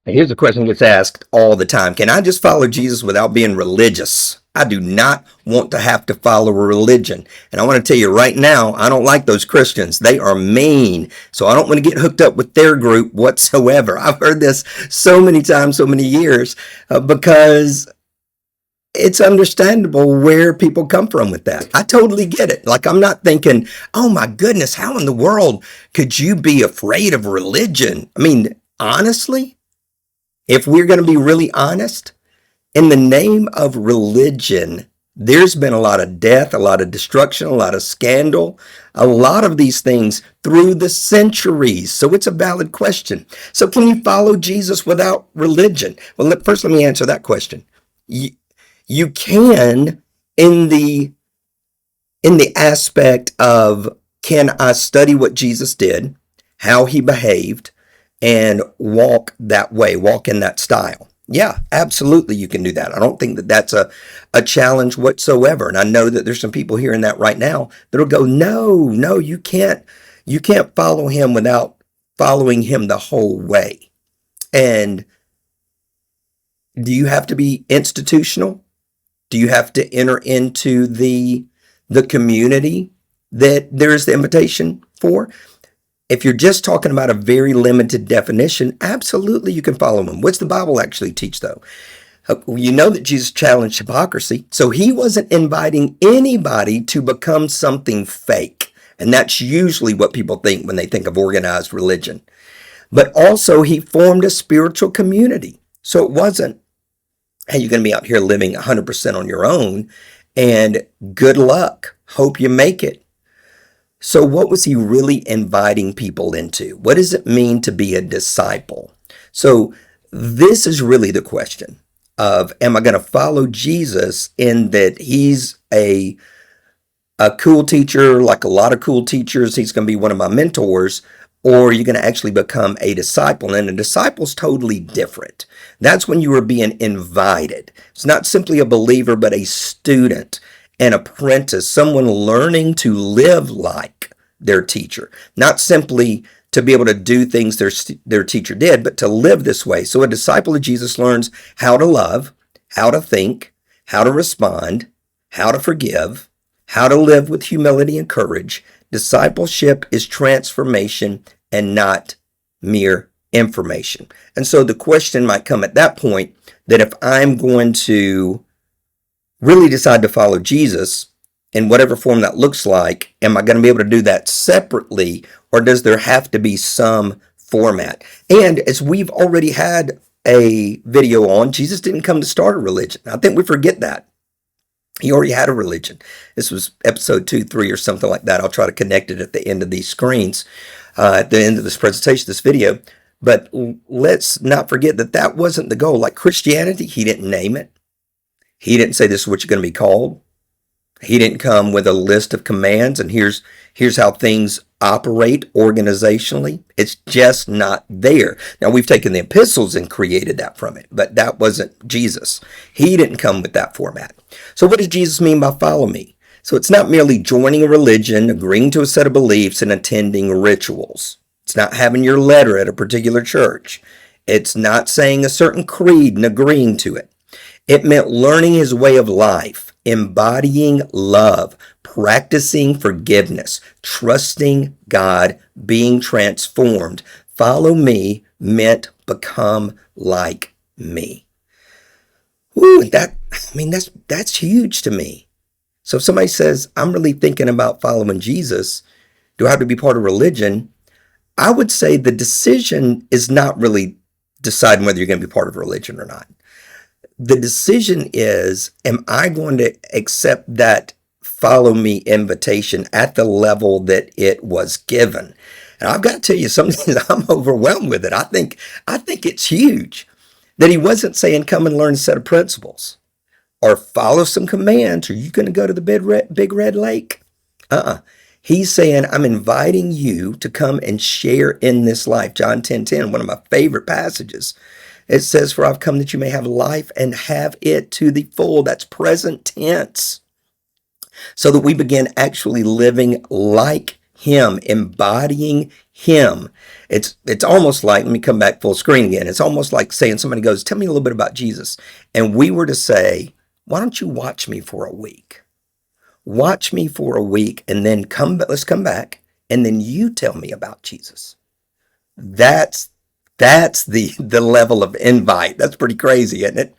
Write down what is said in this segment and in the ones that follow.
Here's a question that gets asked all the time. Can I just follow Jesus without being religious? I do not want to have to follow a religion. And I want to tell you right now, I don't like those Christians. They are mean. So I don't want to get hooked up with their group whatsoever. I've heard this so many times, so many years, because it's understandable where people come from with that. I totally get it. Like, I'm not thinking, oh my goodness, how in the world could you be afraid of religion? I mean, honestly, if we're going to be really honest, in the name of religion, there's been a lot of death, a lot of destruction, a lot of scandal, a lot of these things through the centuries. So it's a valid question. So can you follow Jesus without religion? Well, first let me answer that question. You can, in the aspect of, can I study what Jesus did, how he behaved, and walk that way, walk in that style? Yeah, absolutely, you can do that. I don't think that that's a challenge whatsoever. And I know that there's some people hearing that right now that'll go, no, you can't follow him without following him the whole way. And do you have to be institutional? Do you have to enter into the community that there's the invitation for? If you're just talking about a very limited definition, absolutely you can follow him. What's the Bible actually teach, though? You know that Jesus challenged hypocrisy, so he wasn't inviting anybody to become something fake. And that's usually what people think when they think of organized religion. But also, he formed a spiritual community. So it wasn't, hey, you're going to be out here living 100% on your own, and good luck. Hope you make it. So what was he really inviting people into? What does it mean to be a disciple? So this is really the question of, am I going to follow Jesus in that he's a cool teacher, like a lot of cool teachers, he's going to be one of my mentors, or are you going to actually become a disciple? And a disciple's totally different. That's when you are being invited. It's not simply a believer, but a student, an apprentice, someone learning to live like their teacher, not simply to be able to do things their teacher did, but to live this way. So a disciple of Jesus learns how to love, how to think, how to respond, how to forgive, how to live with humility and courage. Discipleship is transformation and not mere information. And so the question might come at that point that if I'm going to really decide to follow Jesus in whatever form that looks like, am I going to be able to do that separately, or does there have to be some format? And as we've already had a video on, Jesus didn't come to start a religion. I think we forget that. He already had a religion. This was episode 2, 3, or something like that. I'll try to connect it at the end of these screens, at the end of this presentation, this video. But let's not forget that that wasn't the goal. Like Christianity, he didn't name it. He didn't say this is what you're going to be called. He didn't come with a list of commands and here's how things operate organizationally. It's just not there. Now, we've taken the epistles and created that from it, but that wasn't Jesus. He didn't come with that format. So what does Jesus mean by follow me? So it's not merely joining a religion, agreeing to a set of beliefs, and attending rituals. It's not having your letter at a particular church. It's not saying a certain creed and agreeing to it. It meant learning his way of life, embodying love, practicing forgiveness, trusting God, being transformed. Follow me meant become like me. Ooh, that's huge to me. So if somebody says, I'm really thinking about following Jesus, do I have to be part of religion? I would say the decision is not really deciding whether you're going to be part of religion or not. The decision is, am I going to accept that follow me invitation at the level that it was given? And I've got to tell you, sometimes I'm overwhelmed with it. I think it's huge that he wasn't saying, come and learn a set of principles or follow some commands. Are you going to go to the big red lake? He's saying, I'm inviting you to come and share in this life. John 10:10, one of my favorite passages. It says, for I've come that you may have life and have it to the full. That's present tense. So that we begin actually living like Him, embodying Him. It's almost like, let me come back full screen again. It's almost like saying somebody goes, tell me a little bit about Jesus. And we were to say, why don't you watch me for a week? Watch me for a week and then let's come back and then you tell me about Jesus. That's the level of invite. That's pretty crazy, isn't it?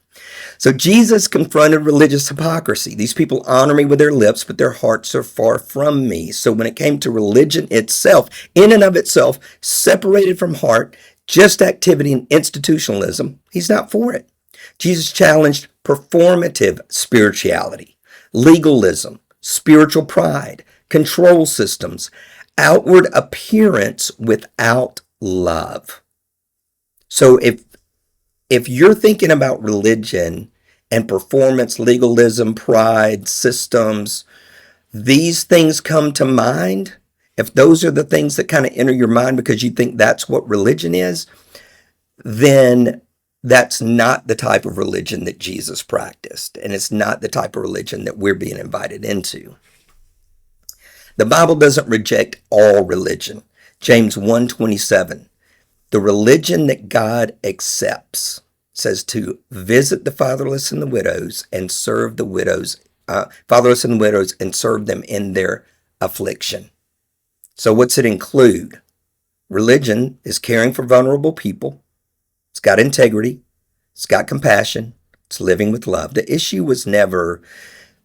So Jesus confronted religious hypocrisy. These people honor me with their lips, but their hearts are far from me. So when it came to religion itself, in and of itself, separated from heart, just activity and institutionalism, he's not for it. Jesus challenged performative spirituality, legalism, spiritual pride, control systems, outward appearance without love. So if you're thinking about religion and performance, legalism, pride, systems, these things come to mind. If those are the things that kind of enter your mind because you think that's what religion is, then that's not the type of religion that Jesus practiced. And it's not the type of religion that we're being invited into. The Bible doesn't reject all religion. James 1:27. The religion that God accepts says to visit the fatherless and the widows and serve the widows, fatherless and widows, and serve them in their affliction. So what's it include? Religion is caring for vulnerable people. It's got integrity. It's got compassion. It's living with love. The issue was never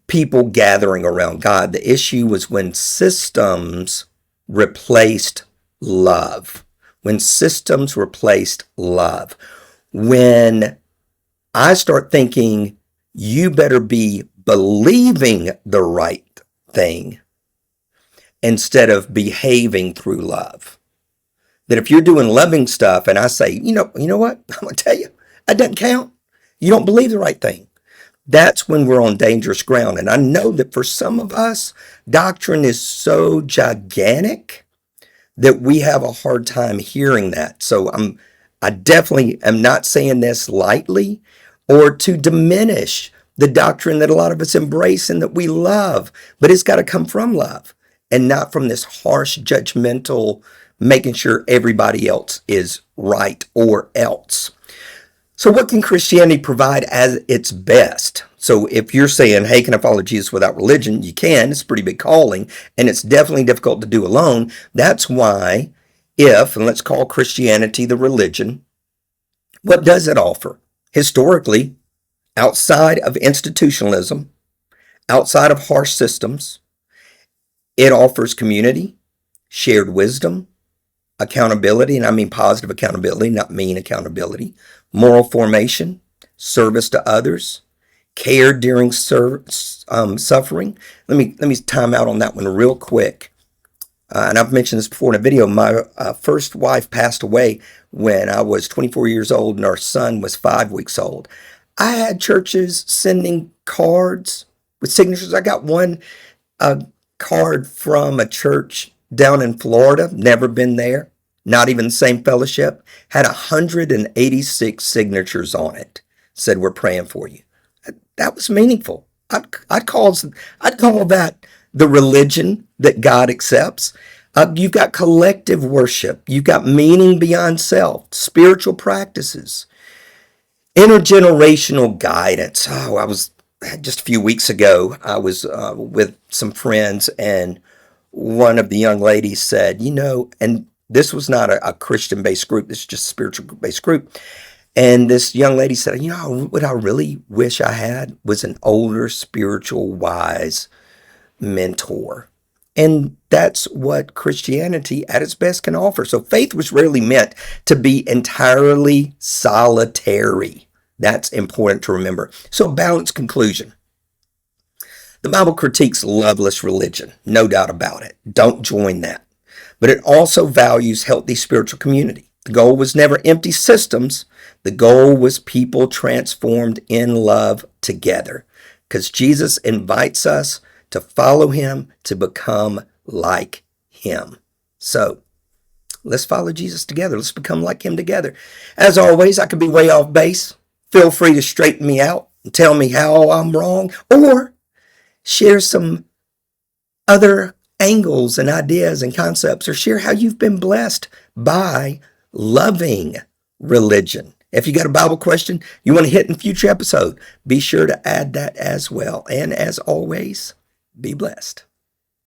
people gathering around God. The issue was when systems replaced love. When systems replaced love. When I start thinking you better be believing the right thing instead of behaving through love. That if you're doing loving stuff and I say, you know what? I'm going to tell you, that doesn't count. You don't believe the right thing. That's when we're on dangerous ground. And I know that for some of us, doctrine is so gigantic that we have a hard time hearing that. So I definitely am not saying this lightly or to diminish the doctrine that a lot of us embrace and that we love, but it's got to come from love and not from this harsh, judgmental, making sure everybody else is right or else. So what can Christianity provide as its best? So if you're saying, hey, can I follow Jesus without religion? You can. It's a pretty big calling, and it's definitely difficult to do alone. That's why and let's call Christianity the religion, what does it offer? Historically, outside of institutionalism, outside of harsh systems, it offers community, shared wisdom, accountability, and I mean positive accountability, not mean accountability, moral formation, service to others, care during suffering. Let me time out on that one real quick. And I've mentioned this before in a video. My first wife passed away when I was 24 years old and our son was 5 weeks old. I had churches sending cards with signatures. I got one card from a church down in Florida, never been there, not even the same fellowship, had 186 signatures on it, said, we're praying for you. That was meaningful. I'd call that the religion that God accepts. You've got collective worship. You've got meaning beyond self, spiritual practices, intergenerational guidance. Oh, I was just a few weeks ago, I was with some friends, and one of the young ladies said, and this was not a Christian-based group, this is just a spiritual-based group. And this young lady said, what I really wish I had was an older, spiritual, wise mentor. And that's what Christianity at its best can offer. So faith was rarely meant to be entirely solitary. That's important to remember. So a balanced conclusion. The Bible critiques loveless religion, no doubt about it. Don't join that. But it also values healthy spiritual community. The goal was never empty systems. The goal was people transformed in love together. Because Jesus invites us to follow him, to become like him. So let's follow Jesus together. Let's become like him together. As always, I could be way off base. Feel free to straighten me out and tell me how I'm wrong, or share some other angles and ideas and concepts, or share how you've been blessed by loving religion. If you got a Bible question you want to hit in future episode, be sure to add that as well. And as always, be blessed.